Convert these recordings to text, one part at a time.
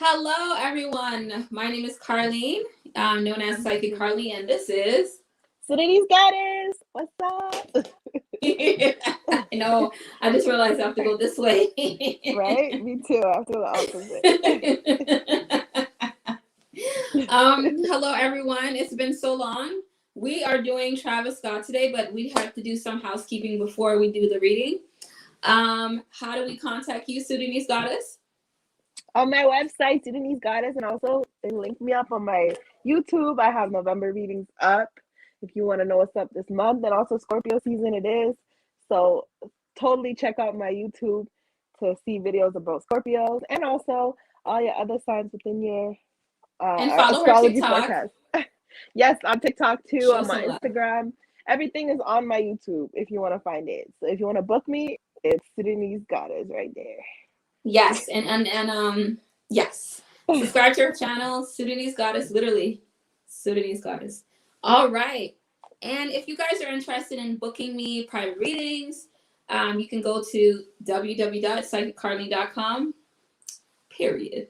Hello, everyone. My name is Carlene, known as Psychic Carly, and this is. Citi's Goddess, what's up? I know. I just realized I have to go this way. Right? Me too. I have to go the opposite. Hello, everyone. It's been so long. We are doing Travis Scott today, but we have to do some housekeeping before we do the reading. How do we contact you, Sudanese Goddess? On my website, Citi's Goddess, and also link me up on my YouTube. I have November readings up if you want to know what's up this month, and also Scorpio season it is. So totally check out my YouTube to see videos about Scorpios and also all your other signs within your And follow her astrology TikTok. forecast. Yes, on TikTok too, Show on my some love. Instagram. Everything is on my YouTube if you want to find it. So if you want to book me, it's Sudanese Goddess right there. Yes, and yes. Subscribe to our channel, Sudanese Goddess, literally Sudanese Goddess. All right. And if you guys are interested in booking me private readings, you can go to www.psychiccarly.com. Period.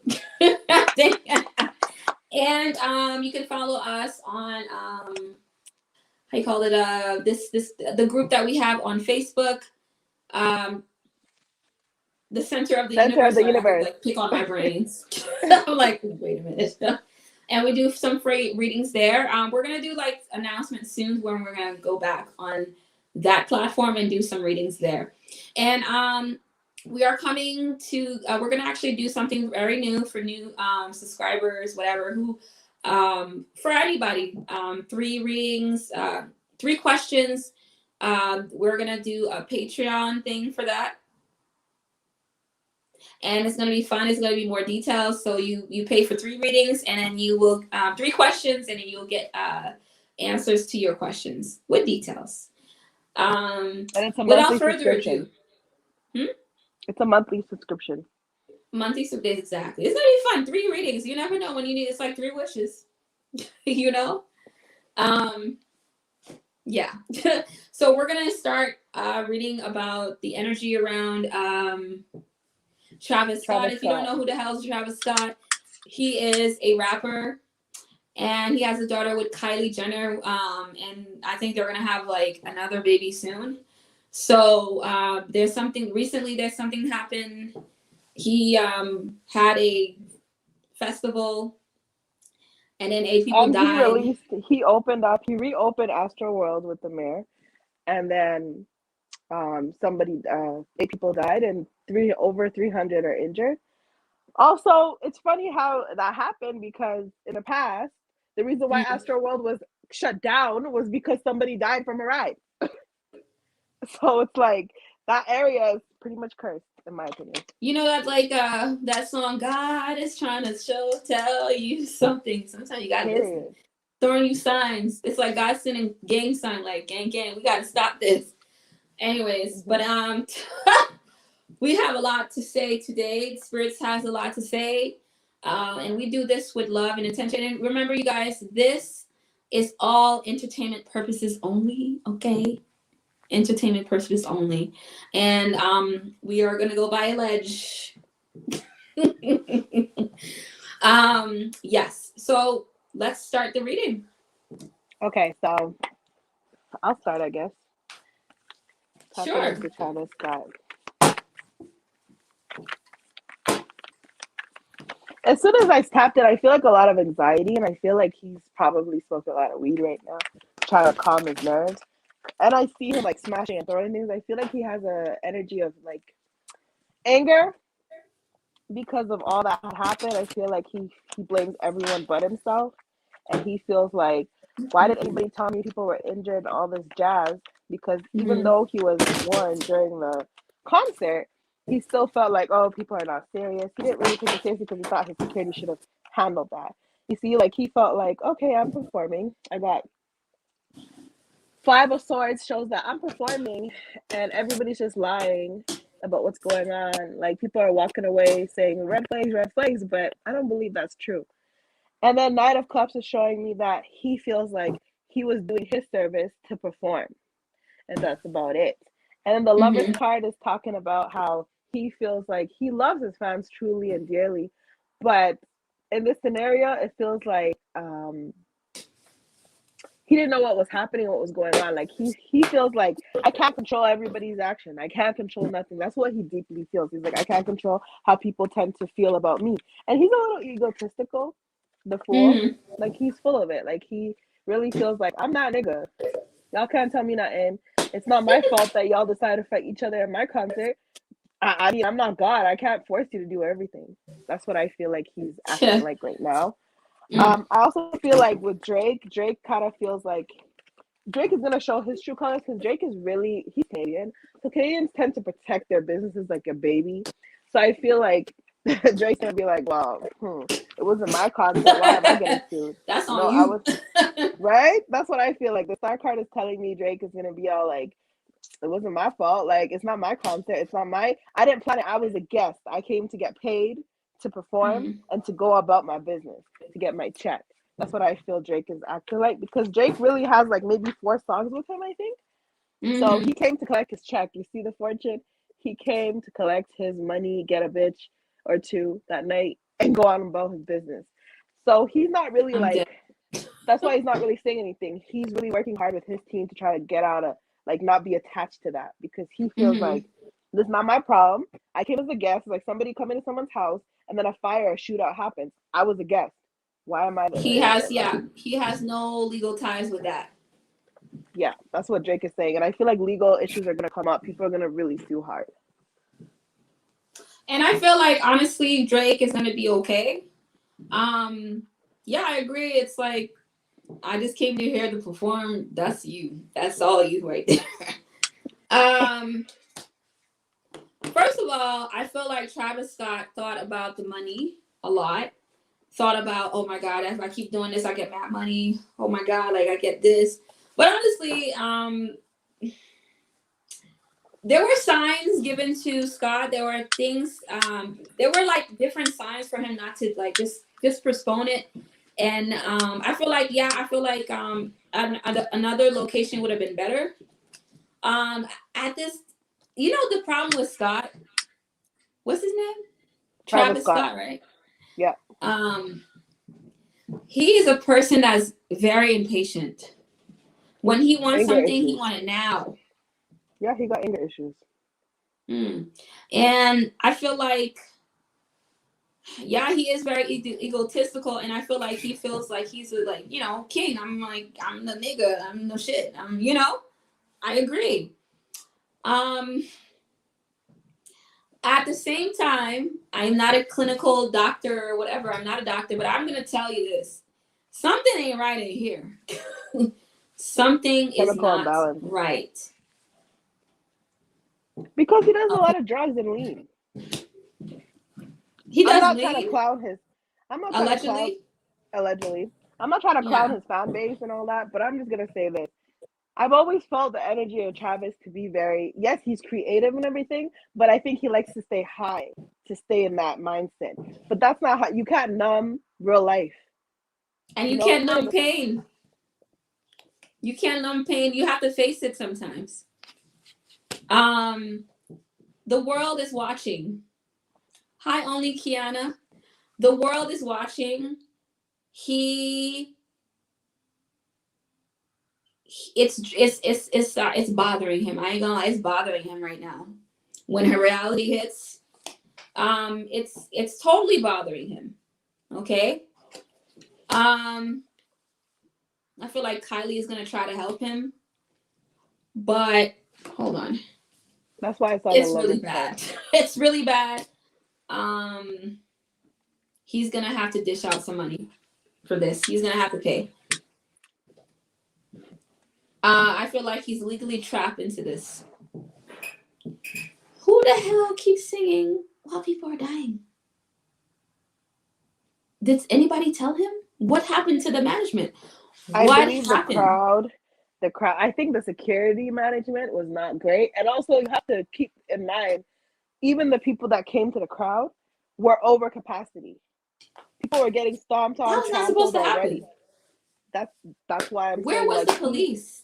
And you can follow us on how you call it the group that we have on Facebook. The center of the Center universe. of the Sorry, I universe. could like pick on my brains. I'm like, wait a minute. And we do some free readings there. We're gonna do like announcements soon when we're gonna go back on that platform and do some readings there. And we are coming to. We're gonna actually do something very new for new subscribers, whatever. Who for anybody. 3 readings, 3 questions. We're gonna do a Patreon thing for that, and it's going to be fun. It's going to be more details. So you pay for 3 readings, and then you will 3 questions, and then you'll get answers to your questions with details. And it's a Without monthly further ado, subscription. It's a monthly subscription. monthly subdays, exactly. It's going to be fun. 3 readings. You never know when you need. It's like 3 wishes. you know. Yeah. So we're gonna start reading about the energy around Travis Scott. If you don't know who the hell is Travis Scott, he is a rapper, and he has a daughter with Kylie Jenner. And I think they're gonna have like another baby soon. So there's something recently. There's something happened. He had a festival, and then 8 people died. He reopened Astroworld with the mayor, and then somebody 8 people died and over 300 are injured. Also, it's funny how that happened because in the past, the reason why Astroworld was shut down was because somebody died from a ride. So it's like that area is pretty much cursed, in my opinion. You know that like that song, God is trying to tell you something. Sometimes you gotta listen. Throwing you signs. It's like God sending gang sign, like gang, we gotta stop this. Anyways, but we have a lot to say today. Spirits has a lot to say. And we do this with love and intention. And remember, you guys, this is all entertainment purposes only, okay? Entertainment purposes only. And we are gonna go by a ledge. Yes. So let's start the reading. Okay, so I'll start, I guess. Sure. To Travis Scott. As soon as I tapped it, I feel like a lot of anxiety, and I feel like he's probably smoked a lot of weed right now, trying to calm his nerves. And I see him like smashing and throwing things. I feel like he has a energy of like anger because of all that happened. I feel like he blames everyone but himself, and he feels like, why did anybody tell me people were injured and all this jazz? Because even though he was warned during the concert, he still felt like, oh, people are not serious. He didn't really take it seriously because he thought his security should have handled that. You see, like he felt like, okay, I'm performing. I got 5 of Swords shows that I'm performing, and everybody's just lying about what's going on. Like people are walking away saying red flags, but I don't believe that's true. And then Knight of Cups is showing me that he feels like he was doing his service to perform, and that's about it. And then the Lover's card is talking about how he feels like he loves his fans truly and dearly, But in this scenario, it feels like he didn't know what was happening, what was going on. Like he feels like I can't control everybody's action. I can't control nothing. That's what he deeply feels. He's like, I can't control how people tend to feel about me. And he's a little egotistical, the fool. Mm-hmm. Like he's full of it. Like he really feels like I'm that nigga. Y'all can't tell me nothing. It's not my fault that y'all decide to fight each other at my concert. I mean, I'm not God. I can't force you to do everything. That's what I feel like he's acting like right now. Mm. I also feel like with Drake kind of feels like Drake is gonna show his true colors because Drake is really he's Canadian, so Canadians tend to protect their businesses like a baby. So I feel like Drake's gonna be like, "Well, it wasn't my concert. Why am I getting sued? That's You know, on I you. was right. That's what I feel like. The star card is telling me Drake is gonna be all like, "It wasn't my fault. Like, it's not my concert. It's not my. I didn't plan it. I was a guest. I came to get paid to perform Mm. and to go about my business to get my check." That's what I feel Drake is acting like because Drake really has like maybe 4 songs with him, I think. So Mm-hmm. he came to collect his check. You see the fortune? He came to collect his money, get a bitch or two that night, and go on about his business. So he's not really I'm dead. like, that's why he's not really saying anything. He's really working hard with his team to try to get out of, like, not be attached to that because he feels Mm-hmm. like, this is not my problem. I came as a guest, like somebody come into someone's house and then a fire or shootout happens. I was a guest. Why am I He the has, like, yeah, he has no legal ties with that. yeah, that's what Drake is saying. And I feel like legal issues are going to come up. People are going to really sue hard. And I feel like honestly, Drake is gonna be okay. Um, yeah, I agree. It's like I just came to here to perform. That's you. That's all you right there. um, First of all, I feel like Travis Scott thought about the money a lot. Thought about, oh my God, if I keep doing this, I get mad money. Oh my God, like I get this. But honestly, there were signs given to Scott. There were things. There were like different signs for him not to like just postpone it. And I feel like I feel like another location would have been better. At this, the problem with Scott. What's his name? Travis Travis Scott. Scott, right? Yeah. Um, he is a person that's very impatient. When he wants Anger something, he issues. wants it now. Yeah, he got anger issues. Mm. And I feel like, yeah, he is very egotistical, and I feel like he feels like he's a, like, king. I'm like, I'm the nigga. I'm the shit. I agree. Um, at the same time, I'm not a clinical doctor or whatever. I'm not a doctor, but I'm gonna tell you this: something ain't right in here. Something is Chemical not imbalance. right. Because he does a Okay. lot of drugs and lean. He I'm does not trying to lean, clown his I'm not trying to clown allegedly. allegedly. I'm not trying to clown Yeah. his fan base and all that, but I'm just gonna say this. I've always felt the energy of Travis to be very, yes, he's creative and everything, but I think he likes to stay high, to stay in that mindset. But that's not how you can't numb real life. And You you know, can't even in numb the pain. You can't numb pain. You have to face it sometimes. Um, the world is watching. Hi, only Kiana. The world is watching. He, it's bothering him. I ain't gonna lie, it's bothering him right now. When her reality hits, it's totally bothering him. Okay. Um, I feel like Kylie is gonna try to help him, but hold on, that's why it's on the it's really limits part. bad. It's really bad. Um, he's gonna have to dish out some money for this. He's gonna have to pay. I feel like he's legally trapped into this. Who the hell keeps singing while people are dying? Did anybody tell him? What happened to the management? I What believe happened? the crowd, I think the security management was not great. And also, you have to keep in mind, even the people that came to the crowd were over capacity. People were getting stomped That on, was not supposed trampled to happen. already. That's that's why I'm Where saying was like the police?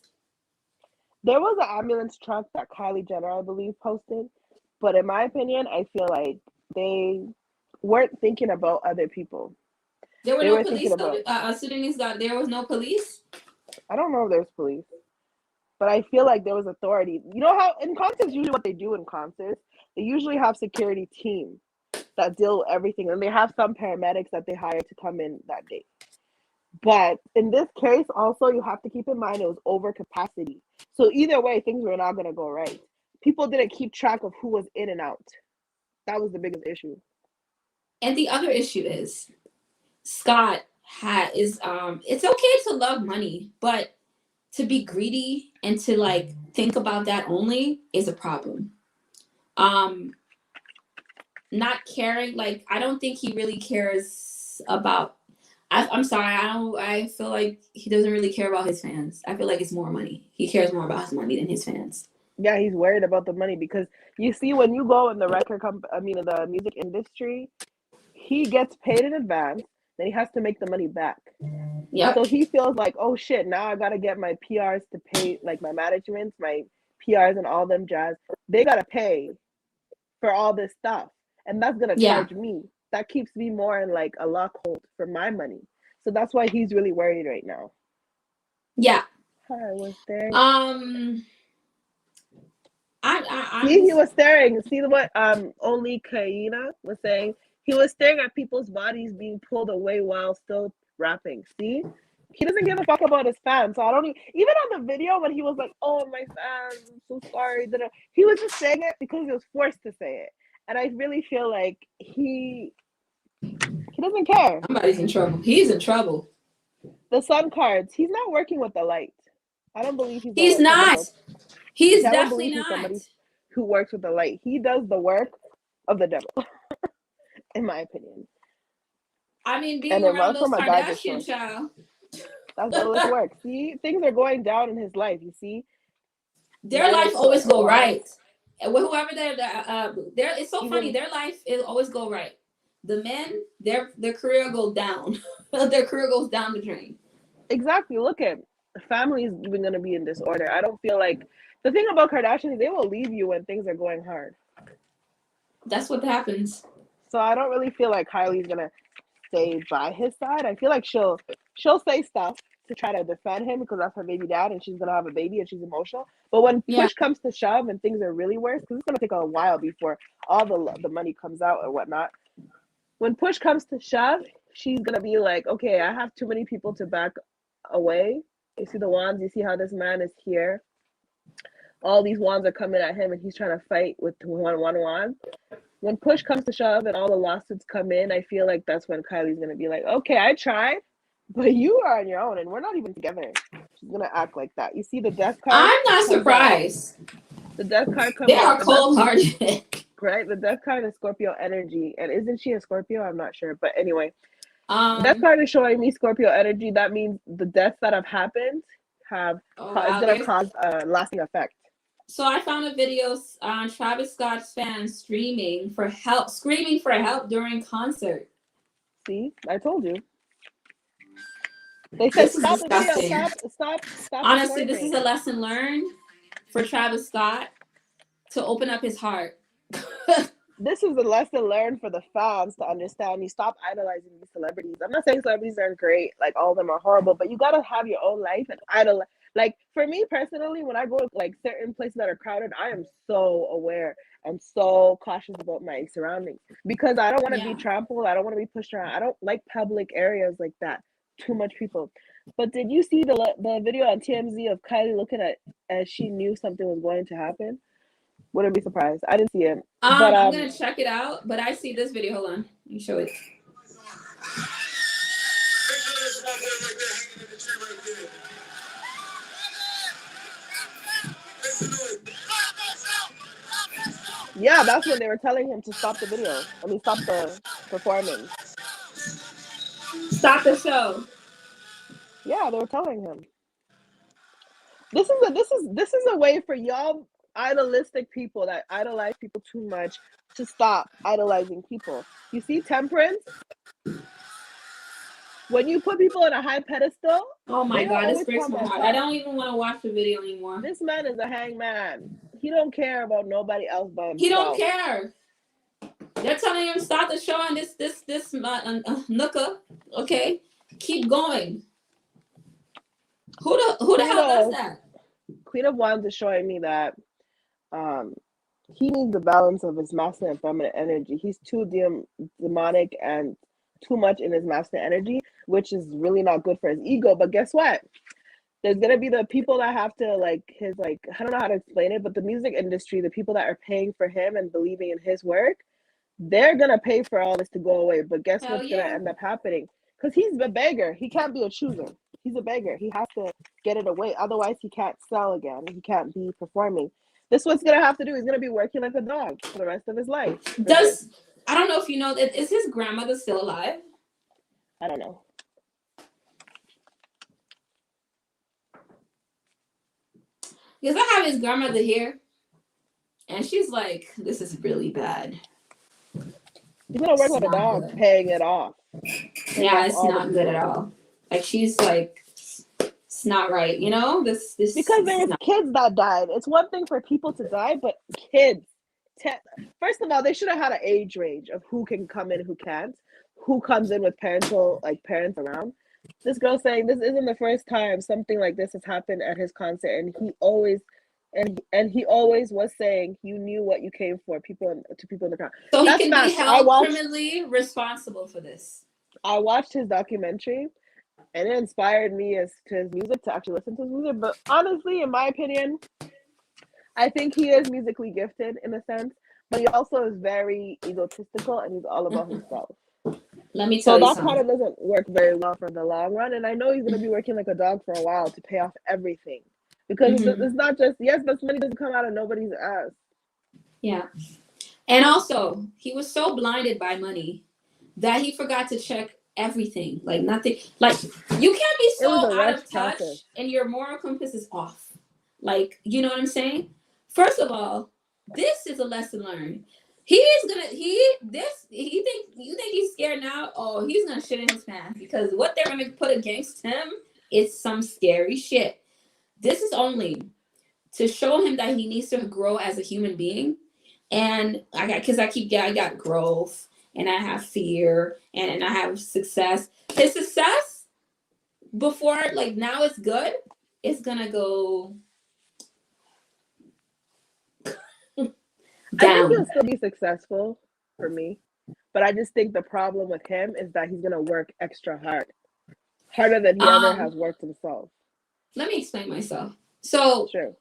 there was an ambulance truck that Kylie Jenner, I believe, posted. But in my opinion, I feel like they weren't thinking about other people. There were They no were thinking police. about. Sudanese got. There was no police. I don't know if there's police, but I feel like there was authority. You know how in concerts, usually what they do in concerts, they usually have security team that deal with everything, and they have some paramedics that they hire to come in that day. But in this case, also you have to keep in mind it was over capacity. So either way, things were not gonna go right. People didn't keep track of who was in and out. That was the biggest issue. And the other issue is Scott is it's okay to love money, but to be greedy and to like think about that only is a problem. Not caring, like I don't think he really cares about I'm sorry, I feel like he doesn't really care about his fans. I feel like it's more money. He cares more about his money than his fans. Yeah, he's worried about the money because you see when you go in the in the music industry, he gets paid in advance, then he has to make the money back. Yeah. So he feels like, oh shit, now I gotta get my PRs to pay, like my managements, my PRs and all them jazz. They gotta pay for all this stuff. And that's gonna charge me. That keeps me more in like a lock hold for my money. So that's why he's really worried right now. Yeah. I was staring. He was staring. See what only Kaina was saying? He was staring at people's bodies being pulled away while still rapping. See? He doesn't give a fuck about his fans. So I don't even on the video when he was like, "Oh my fans, I'm so sorry." He was just saying it because he was forced to say it. And I really feel like he doesn't care. Somebody's in trouble. He's in trouble. The sun cards. He's not working with the light. I don't believe he's not. He's definitely not somebody who works with the light. He does the work of the devil, in my opinion. I mean, being around those Kardashian child. That's devilish work. See, things are going down in his life. You see, their life always go right. With whoever they're, it's so funny. Their life will always go right. The men, their career goes down. Their career goes down the drain. Exactly. Look at the family is even going to be in disorder. I don't feel like the thing about Kardashians, they will leave you when things are going hard. That's what happens. So I don't really feel like Kylie's gonna stay by his side. I feel like she'll say stuff to try to defend him because that's her baby dad and she's gonna have a baby and she's emotional. But when push comes to shove and things are really worse, because it's gonna take a while before all the money comes out or whatnot. When push comes to shove, she's gonna be like, okay, I have too many people to back away. You see the wands, you see how this man is here. All these wands are coming at him and he's trying to fight with one wand. When push comes to shove and all the lawsuits come in, I feel like that's when Kylie's going to be like, okay, I tried, but you are on your own and we're not even together. She's going to act like that. You see the death card? I'm not surprised. The death card comes They are cold-hearted. Right? The death card is Scorpio energy. And isn't she a Scorpio? I'm not sure. But anyway, death card is showing me Scorpio energy. That means the deaths that have happened is going to cause a lasting effect. So I found a video on Travis Scott's fans screaming for help during concert. See, I told you. They said stop the video, stop. Honestly, this is a lesson learned for Travis Scott to open up his heart. This is a lesson learned for the fans to understand. You stop idolizing these celebrities. I'm not saying celebrities aren't great, like all of them are horrible, but you gotta have your own life and idolize. Like for me personally, when I go to like certain places that are crowded, I am so aware and so cautious about my surroundings because I don't want to be trampled. I don't want to be pushed around. I don't like public areas like that. Too much people. But did you see the video on TMZ of Kylie looking at as she knew something was going to happen? Wouldn't be surprised. I didn't see it. But I'm gonna check it out. But I see this video. Hold on, let me show it. Yeah, that's when they were telling him to stop the video. I mean, stop the performance. Stop the show. Yeah, they were telling him. This is a way for y'all idealistic people that idolize people too much to stop idolizing people. You see, temperance. When you put people on a high pedestal, oh my god, this breaks my heart. I don't even want to watch the video anymore. This man is a hangman. He don't care about nobody else but himself. He don't care. They're telling him stop the show and this nooka. Okay, keep going. Who the hell does that? Queen of Wands is showing me that he needs the balance of his masculine and feminine energy. He's too demonic and too much in his masculine energy, which is really not good for his ego. But guess what? There's gonna be the people that have to I don't know how to explain it, but the music industry, the people that are paying for him and believing in his work, they're gonna pay for all this to go away. But guess what's gonna end up happening? Because he's a beggar. He can't be a chooser. He's a beggar. He has to get it away. Otherwise, he can't sell again. He can't be performing. This is what's gonna have to do. He's gonna be working like a dog for the rest of his life. I don't know if you know that, is his grandmother still alive? I don't know. Because I have his grandmother here, and she's like, "This is really bad." He's gonna work like a dog, paying it off. Yeah, it's not good at all. Like, she's like, it's not right, you know. This because there's kids that died. It's one thing for people to die, but kids. First of all, they should have had an age range of who can come in, who can't, who comes in with parents around. This girl saying this isn't the first time something like this has happened at his concert, and he always was saying you knew what you came for, people in the crowd. So he can be held criminally responsible for this. I watched his documentary, and it inspired me as to his music, to actually listen to his music. But honestly, in my opinion, I think he is musically gifted in a sense, but he also is very egotistical, and he's all about himself. Let me tell you something. So that kind of doesn't work very well for the long run. And I know he's going to be working like a dog for a while to pay off everything. Because it's not just, this money doesn't come out of nobody's ass. Yeah. And also, he was so blinded by money that he forgot to check everything. Like, nothing. Like, you can't be so out of touch and your moral compass is off. Like, you know what I'm saying? First of all, this is a lesson learned. You think he's scared now? Oh, he's gonna shit in his pants, because what they're gonna put against him is some scary shit. This is only to show him that he needs to grow as a human being. And I got growth, and I have fear, and I have success. His success before, like, now it's good, it's gonna go down. I think he'll still be successful for me, but I just think the problem with him is that he's gonna work extra hard, harder than he ever has worked himself. Let me explain myself. So, sure.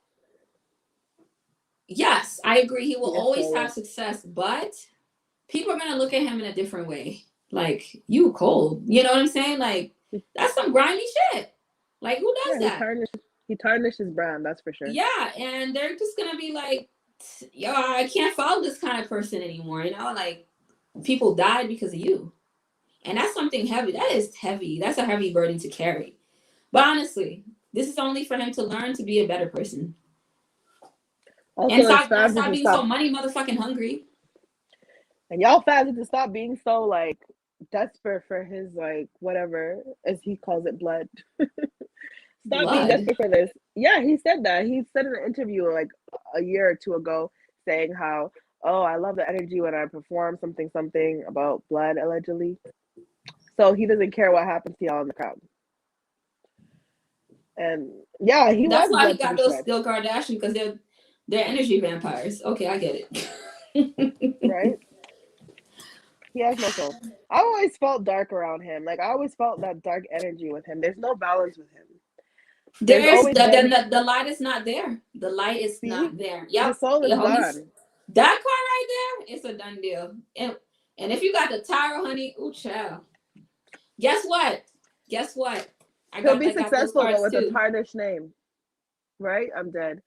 Yes, I agree. He will always have success, but people are gonna look at him in a different way. Like, you cold. You know what I'm saying? Like, that's some grimy shit. Like, who does that? He tarnished his brand, that's for sure. Yeah, and they're just gonna be like, yo, I can't follow this kind of person anymore. You know, like, people died because of you. And that's something heavy. That is heavy. That's a heavy burden to carry. But honestly, this is only for him to learn to be a better person. Also, and stop being so money motherfucking hungry. And y'all fans need to stop being so, like, desperate for his, like, whatever, as he calls it, blood. Stop being desperate for this. Yeah, he said that. He said in an interview, like, a year or two ago, saying how, oh, I love the energy when I perform something about blood, allegedly. So he doesn't care what happens to y'all in the crowd. And, yeah, that's why he got those still Kardashian, because they're energy vampires. Okay, I get it. Right? He has no soul. I always felt dark around him. Like, I always felt that dark energy with him. There's no balance with him. The light is not there. The light is not there. Yep. His soul is gone. That car right there, it's a done deal. And if you got the Tyra, honey, ooh, child. Guess what? He'll be successful with a tarnished name. Right? I'm dead.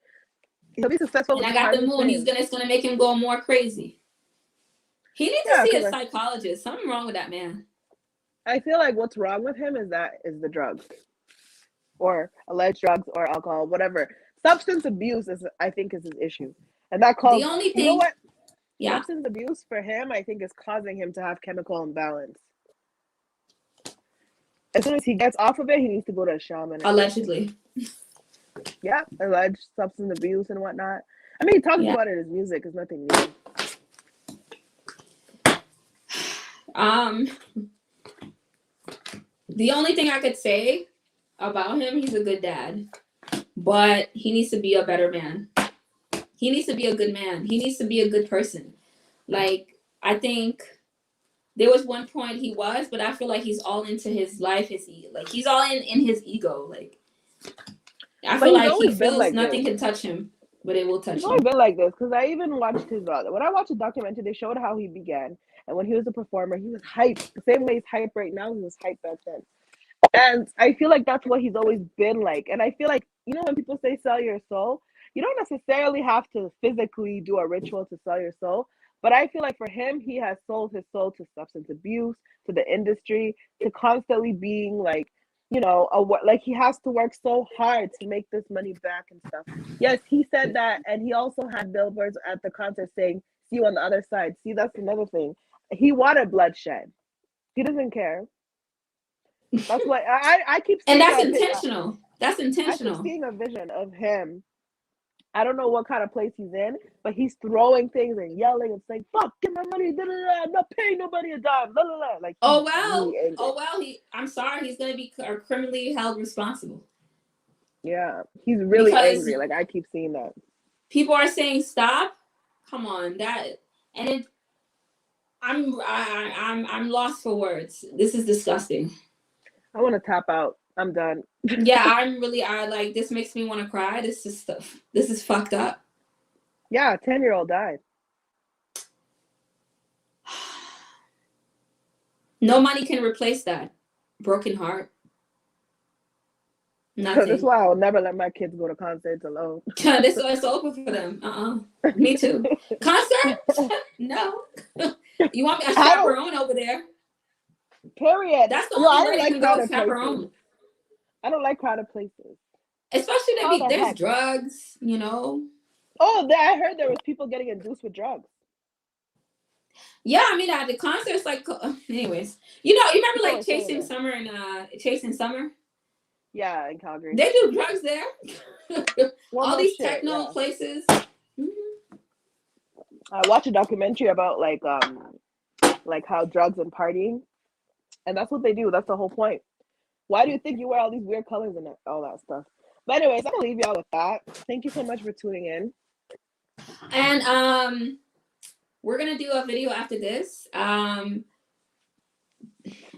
He'll be successful with a tarnished name. And I got the moon. It's gonna make him go more crazy. He needs to see a psychologist. Something wrong with that man. I feel like what's wrong with him is the drugs. Or alleged drugs or alcohol, whatever. Substance abuse I think is his issue. And that causes, the only thing, you know what? Yeah. Substance abuse for him, I think, is causing him to have chemical imbalance. As soon as he gets off of it, he needs to go to a shaman. Allegedly. Yeah, alleged substance abuse and whatnot. I mean, he talks about it in his music. It's nothing new. Um, the only thing I could say about him, he's a good dad, but he needs to be a better man. He needs to be a good man. He needs to be a good person. Like, I think there was one point he was, but I feel like he's all into his life. He's all in his ego. Like, I But feel he's like he always been feels like this. nothing can touch him, but it will touch He's him. always been like this because I even watched his when I watched a documentary, they showed how he began, and when he was a performer, he was hyped the same way he's hyped right now. He was hyped back then, and I feel like that's what he's always been like. And I feel like, you know, when people say sell your soul, you don't necessarily have to physically do a ritual to sell your soul. But I feel like for him, he has sold his soul to substance abuse, to the industry, to constantly being like, you know, like he has to work so hard to make this money back and stuff. Yes, he said that, and he also had billboards at the concert saying, "See you on the other side." See, that's another thing. He wanted bloodshed. He doesn't care. That's why I keep And seeing that's intentional. That's I keep intentional. seeing a vision of him. I don't know what kind of place he's in, but he's throwing things and yelling and saying, "Fuck, get my money, da, da, da, I'm not paying nobody a dime, blah, blah, blah." Like, he's Oh well. really angry. Oh well. I'm sorry. He's gonna be criminally held responsible. Yeah, he's really Because angry. Like, I keep seeing that. people are saying stop. Come on, that and it. I'm lost for words. This is disgusting. I want to tap out. I'm done. Yeah, I like this makes me want to cry. This is stuff. This is fucked up. Yeah, 10-year-old died. No money can replace that. Broken heart. This is Nothing. why I'll never let my kids go to concerts alone. This is open for them. Me too. Concert? No. You want me a chaperone over there? Period. That's the No, I only don't way they like can go crowded chaperone. places. I don't like crowded places. Especially there's drugs, you know. Oh, I heard there was people getting induced with drugs. Yeah, I mean at the concerts, like, anyways, you remember People like Chasing Summer and Chasing Summer? Yeah, in Calgary. They do drugs there. Well, All no these shit, techno yeah. places. Mm-hmm. I watched a documentary about like how drugs and partying, and that's what they do. That's the whole point. Why do you think you wear all these weird colors and all that stuff? But anyways, I'm gonna leave y'all with that. Thank you so much for tuning in. And we're gonna do a video after this.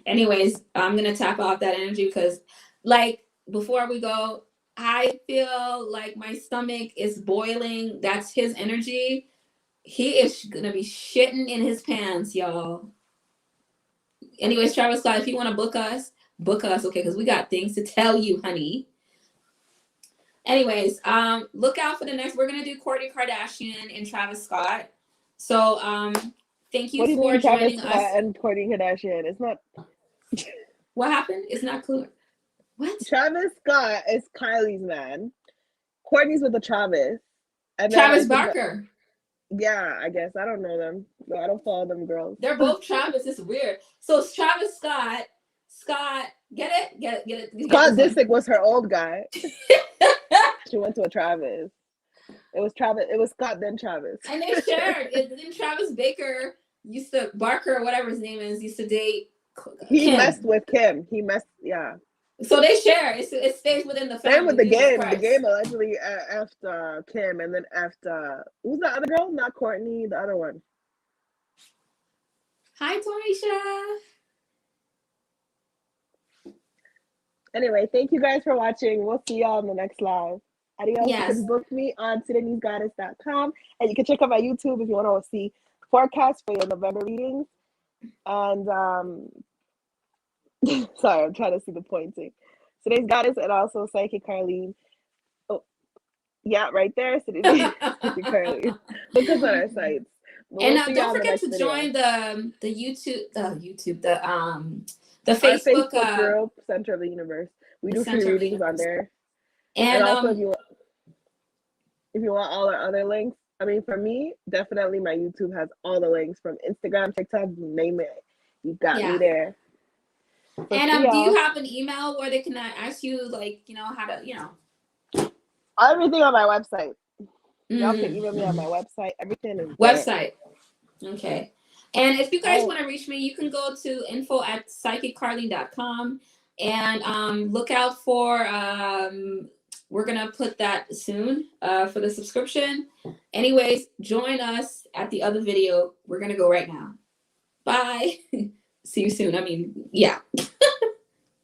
Anyways, I'm gonna tap off that energy because, like, before we go, I feel like my stomach is boiling. That's his energy. He is gonna be shitting in his pants, y'all. Anyways, Travis Scott, if you want to book us, okay? Because we got things to tell you, honey. Anyways, look out for the next. We're gonna do Kourtney Kardashian and Travis Scott. So, thank you for joining us. And Kourtney Kardashian. It's not. What happened? It's not clear. What? Travis Scott is Kylie's man. Kourtney's with the Travis. And Travis Barker. Yeah, I guess. I don't know them. No, I don't follow them girls. They're both Travis. It's weird. So it's Travis Scott. Get it? Scott Disick was her old guy. She went to a Travis. It was Travis. It was Scott, then Travis. And they shared. Then Travis Barker, whatever his name is, used to date He Kim. messed with Kim. Yeah. So they share. It stays within the family. Same with the game. The game allegedly after Kim, and then after who's the other girl? Not Kourtney. The other one. Hi, Torisha. Anyway, thank you guys for watching. We'll see y'all in the next live. Adios. Yes. You can book me on Sydney'sGoddess.com, and you can check out my YouTube if you want to see forecast for your November readings. And sorry, I'm trying to see the pointing. Today's Goddess and also Psychic Carlene. Oh, yeah, right there. Psychic Carlene. Look us on our sites. And don't forget to join the Facebook group, Center of the Universe. We do free readings on there. And also, if you want all our other links, I mean, for me, definitely my YouTube has all the links from Instagram, TikTok, you name it. You got me there. So and do you have an email where they can ask you, like, how to, everything on my website. Y'all can email me on my website. Everything is website. Okay. And if you guys want to reach me, you can go to info@psychiccarlene.com and look out for we're gonna put that soon for the subscription. Anyways, join us at the other video. We're gonna go right now. Bye. See you soon. I mean, yeah.